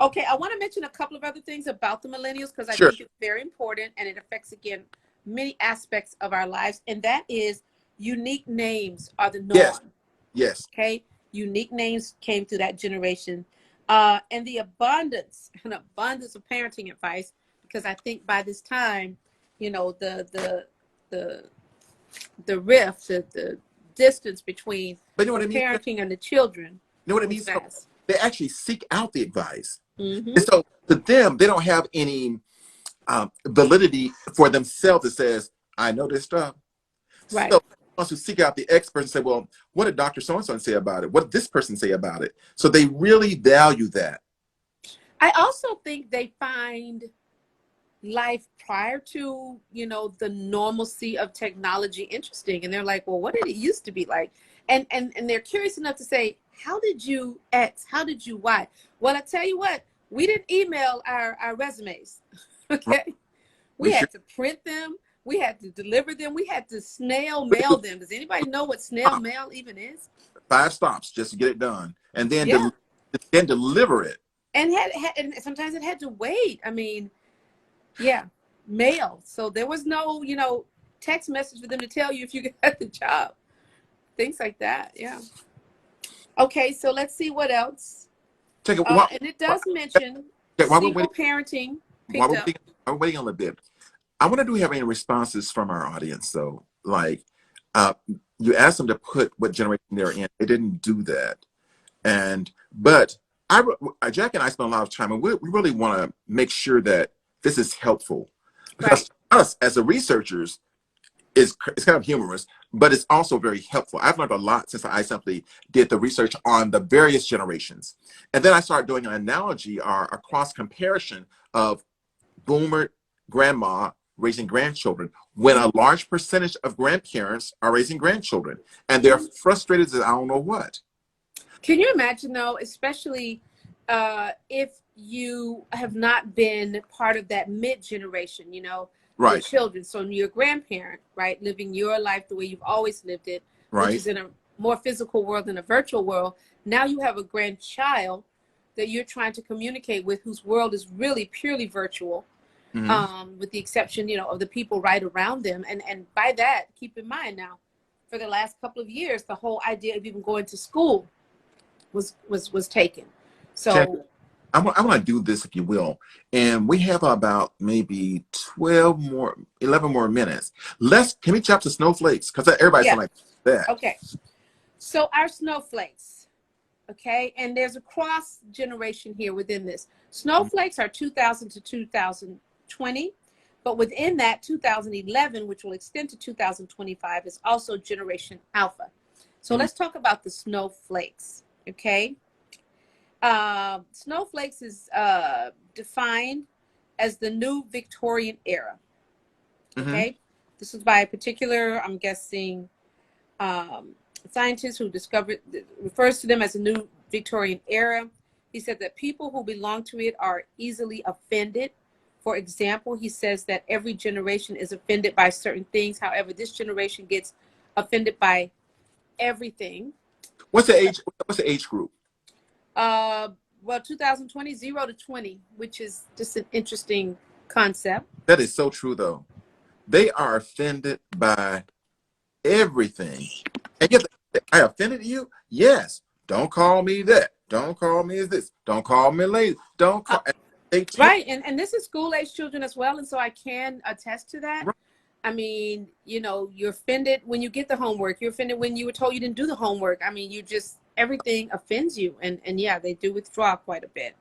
Okay, I want to mention a couple of other things about the millennials because I think it's very important, and it affects, again, many aspects of our lives, and that is unique names are the Yes. norm. Yes. Okay, unique names came through that generation, and the an abundance of parenting advice. Because I think by this time, you know, the rift, the distance between But you know what the I mean? parenting and the children You know what it was means? So vast. they actually seek out the advice. Mm-hmm. And so to them, they don't have any validity for themselves that says, I know this stuff. Right. So once you seek out the experts and say, well, what did Dr. So-and-so say about it? What did this person say about it? So they really value that. I also think they find life prior to, you know, the normalcy of technology interesting, and they're like, well, what did it used to be like? And they're curious enough to say, how did you X, how did you Y? Well, I tell you what, we didn't email our resumes. Okay, we We sure had to print them, we had to deliver them, we had to snail mail them. Does anybody know what snail mail even is? 5 stops just to get it done, and then Yeah. then deliver it. And and sometimes it had to wait. I mean, yeah, mail. So there was no, you know, text message for them to tell you if you got the job. Things like that. Yeah. Okay, so let's see what else. Take it. And it does mention While we're waiting, single parenting while picked we're up. waiting, while we're waiting a little bit, I wonder, do we have any responses from our audience? So, like, uh, you asked them to put what generation they're in. They didn't do that, but Jack and I spend a lot of time, and we really want to make sure that this is helpful, Right. because us as the researchers, it's kind of humorous, but it's also very helpful. I've learned a lot since I simply did the research on the various generations. And then I started doing an analogy or a cross comparison of boomer grandma raising grandchildren when a large percentage of grandparents are raising grandchildren and they're frustrated as I don't know what. Can you imagine though, especially if you have not been part of that mid generation, you know, the Right, children. So you're a grandparent, right? Living your life the way you've always lived it, which right. is in a more physical world than a virtual world. Now you have a grandchild that you're trying to communicate with, whose world is really purely virtual, Hmm. with the exception, you know, of the people right around them. And by that, keep in mind now, for the last couple of years, the whole idea of even going to school was taken. Jack, So I want to do this, if you will. And we have about maybe 11 more minutes. Can we jump to snowflakes? Because everybody's yeah, like that. okay. So our snowflakes, okay, and there's a cross generation here within this. Snowflakes are 2000 to 2020, but within that 2011, which will extend to 2025, is also generation alpha. So Mhm. let's talk about the snowflakes, okay? Snowflakes is defined as the new Victorian era. Mhm. Okay, this is by a particular, I'm guessing, um, scientist who refers to them as a new Victorian era. He said that people who belong to it are easily offended. For example, he says that every generation is offended by certain things. However, this generation gets offended by everything. What's the age? What's the age group? Uh, well, 2020, 0 to 20, which is just an interesting concept. That is so true, though. They are offended by everything. And yet, I offended you? Yes. Don't call me that. Don't call me as this. Don't call me lazy. Don't Uh, call. They take. right. And this is school age children as well. And so I can attest to that. Right. I mean, you know, you're offended when you get the homework. You're offended when you were told you didn't do the homework. I mean, everything offends you. And yeah, they do withdraw quite a bit.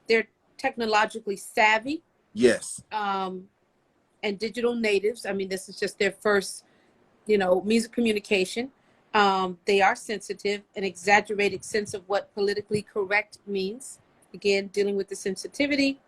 They're technologically savvy. Yes. And digital natives. I mean, this is just their first, you know, means of communication. They are sensitive, an exaggerated sense of what politically correct means. Again, dealing with the sensitivity.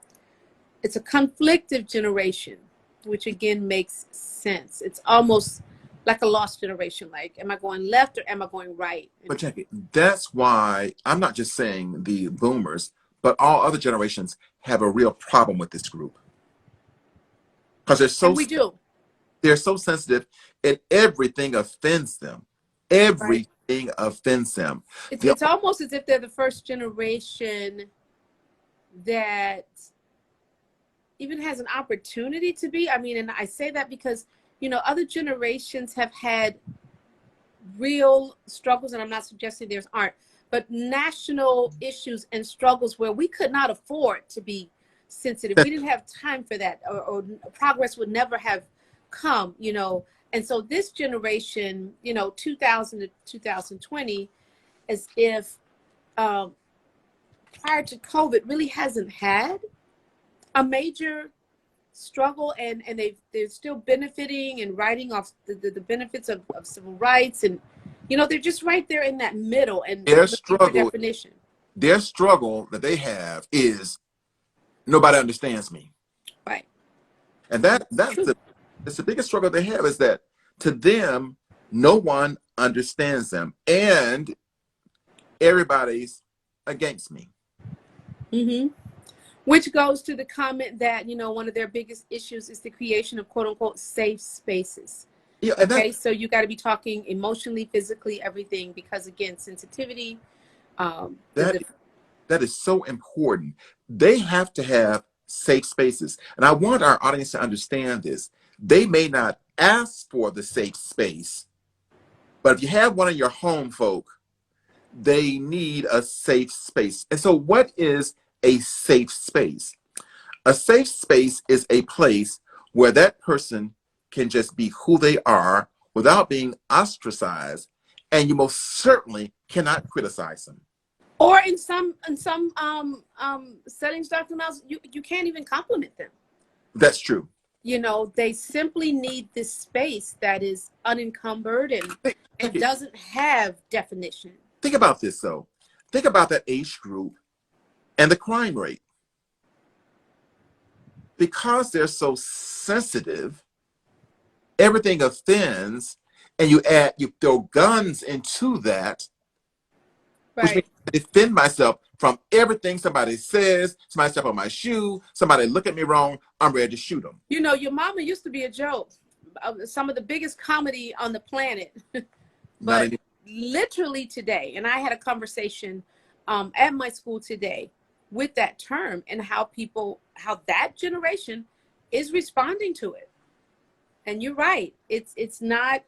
It's a conflictive generation, which again makes sense. It's almost like a lost generation. Like, am I going left or am I going right? But Jackie, that's why I'm not just saying the boomers, but all other generations have a real problem with this group because And we do, they're so sensitive, and everything offends them. right? Everything offends them. The, It's almost as if they're the first generation that even has an opportunity to be. I mean, and I say that because, you know, other generations have had real struggles, and I'm not suggesting there's aren't, but national issues and struggles where we could not afford to be sensitive. We didn't have time for that, or progress would never have come, you know. And so this generation, you know, 2000 to 2020, as if prior to COVID really hasn't had a major struggle, and they're still benefiting and writing off the benefits of civil rights, and you know, they're just right there in that middle, and Their looking for struggle, definition. their struggle that they have is nobody understands me. Right. And that's the biggest struggle they have, is that to them, no one understands them and everybody's against me. Mm-hmm. Which goes to the comment that, you know, one of their biggest issues is the creation of quote unquote safe spaces. Yeah, Okay, so you got to be talking emotionally, physically, everything, because again, sensitivity. that is so important. They have to have safe spaces. And I want our audience to understand this. They may not ask for the safe space, but if you have one of your home folk, they need a safe space. And so what is a safe space? A safe space is a place where that person can just be who they are without being ostracized, and you most certainly cannot criticize them. Or in some settings, Dr. Miles, you can't even compliment them. That's true. You know, they simply need this space that is unencumbered and doesn't have definition. Think about this, though. Think about that age group and the crime rate. Because they're so sensitive, everything offends, and you throw guns into that, which means I defend myself from everything somebody says. Somebody step on my shoe, somebody look at me wrong, I'm ready to shoot them. You know, your mama used to be a joke. Some of the biggest comedy on the planet. But literally today, and I had a conversation at my school today with that term, and how that generation is responding to it. And you're right, it's not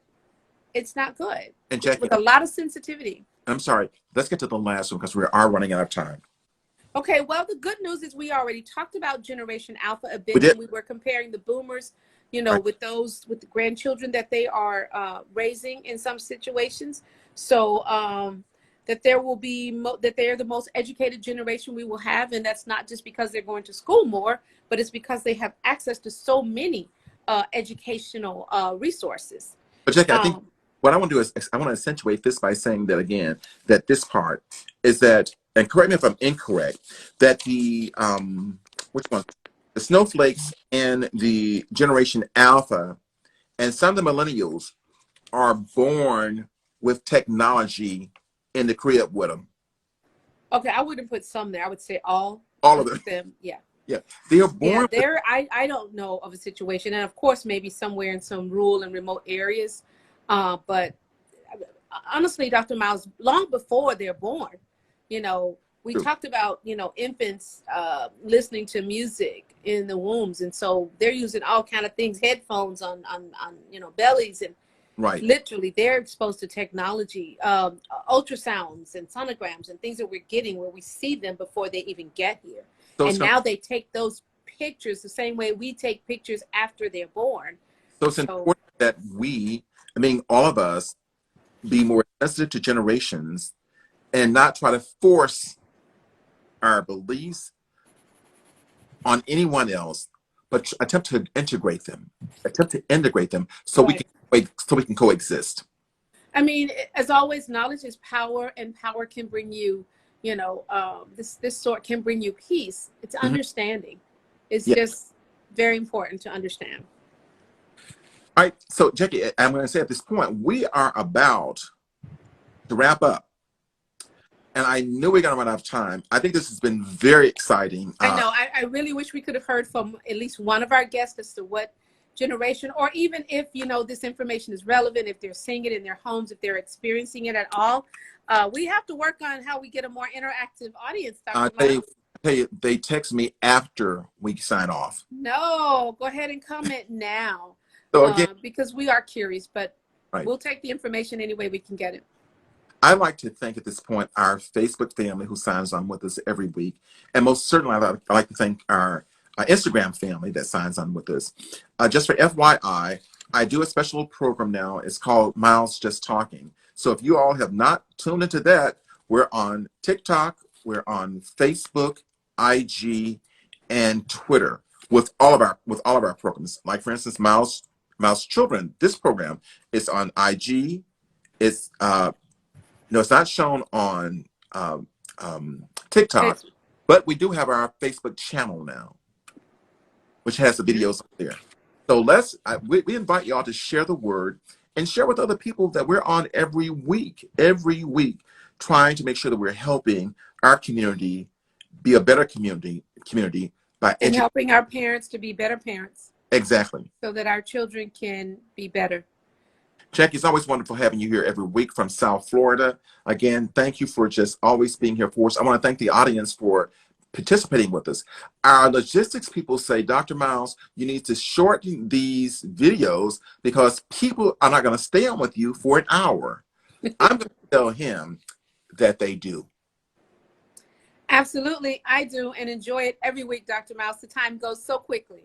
good. And Jackie, with a lot of sensitivity. I'm sorry, let's get to the last one because we are running out of time. Okay, well, the good news is we already talked about Generation Alpha a bit when we were comparing the boomers, you know, with the grandchildren that they are raising in some situations. So that there will be that they're the most educated generation we will have, and that's not just because they're going to school more, but it's because they have access to so many educational resources. But Jackie, I think what I want to do is I want to accentuate this by saying that again, that this part is that, and correct me if I'm incorrect, that the which one? The snowflakes and the Generation Alpha and some of the millennials are born with technology in the crib with them. Okay, I wouldn't put some there. I would say all of them. Yeah. Yeah, they are born. Yeah, I don't know of a situation, and of course, maybe somewhere in some rural and remote areas, but honestly, Dr. Miles, long before they're born, you know, we talked about, you know, infants listening to music in the wombs, and so they're using all kind of things, headphones on you know, bellies, and literally they're exposed to technology, ultrasounds and sonograms and things that we're getting where we see them before they even get here. And now they take those pictures the same way we take pictures after they're born. So it's important that all of us, be more sensitive to generations and not try to force our beliefs on anyone else, but attempt to integrate them, so we can coexist. I mean, as always, knowledge is power, and power can bring you, you know, this sort can bring you peace. It's understanding. It's just very important to understand. All right, so Jackie, I'm going to say at this point, we are about to wrap up. And I know we're going to run out of time. I think this has been very exciting. I know. I really wish we could have heard from at least one of our guests as to what generation, or even if, you know, this information is relevant, if they're seeing it in their homes, if they're experiencing it at all. We have to work on how we get a more interactive audience, Dr. Miles. they text me after we sign off. No, go ahead and comment now, So again, because we are curious, but right. we'll take the information any way we can get it. I'd like to thank at this point our Facebook family who signs on with us every week. And most certainly, I'd like to thank our Instagram family that signs on with us. Just for FYI, I do a special program now. It's called Miles Just Talking. So if you all have not tuned into that, we're on TikTok, we're on Facebook, IG, and Twitter with all of our programs. Like for instance, Miles Children. This program is on IG. It's no, it's not shown on TikTok, but we do have our Facebook channel now, which has the videos up there. So we invite y'all to share the word and share with other people that we're on every week, trying to make sure that we're helping our community be a better community by and helping our parents to be better parents. Exactly. So that our children can be better. Jackie, it's always wonderful having you here every week from South Florida. Again, thank you for just always being here for us. I want to thank the audience for participating with us. Our logistics people say, Dr. Miles, you need to shorten these videos because people are not going to stay on with you for an hour. I'm going to tell him that they do. Absolutely, I do, and enjoy it every week, Dr. Miles. The time goes so quickly.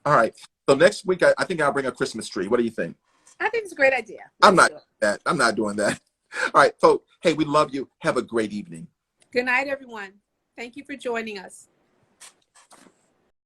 All right. So next week, I think I'll bring a Christmas tree. What do you think? I think it's a great idea. I'm not doing that. All right, folks. Hey, we love you. Have a great evening. Good night, everyone. Thank you for joining us.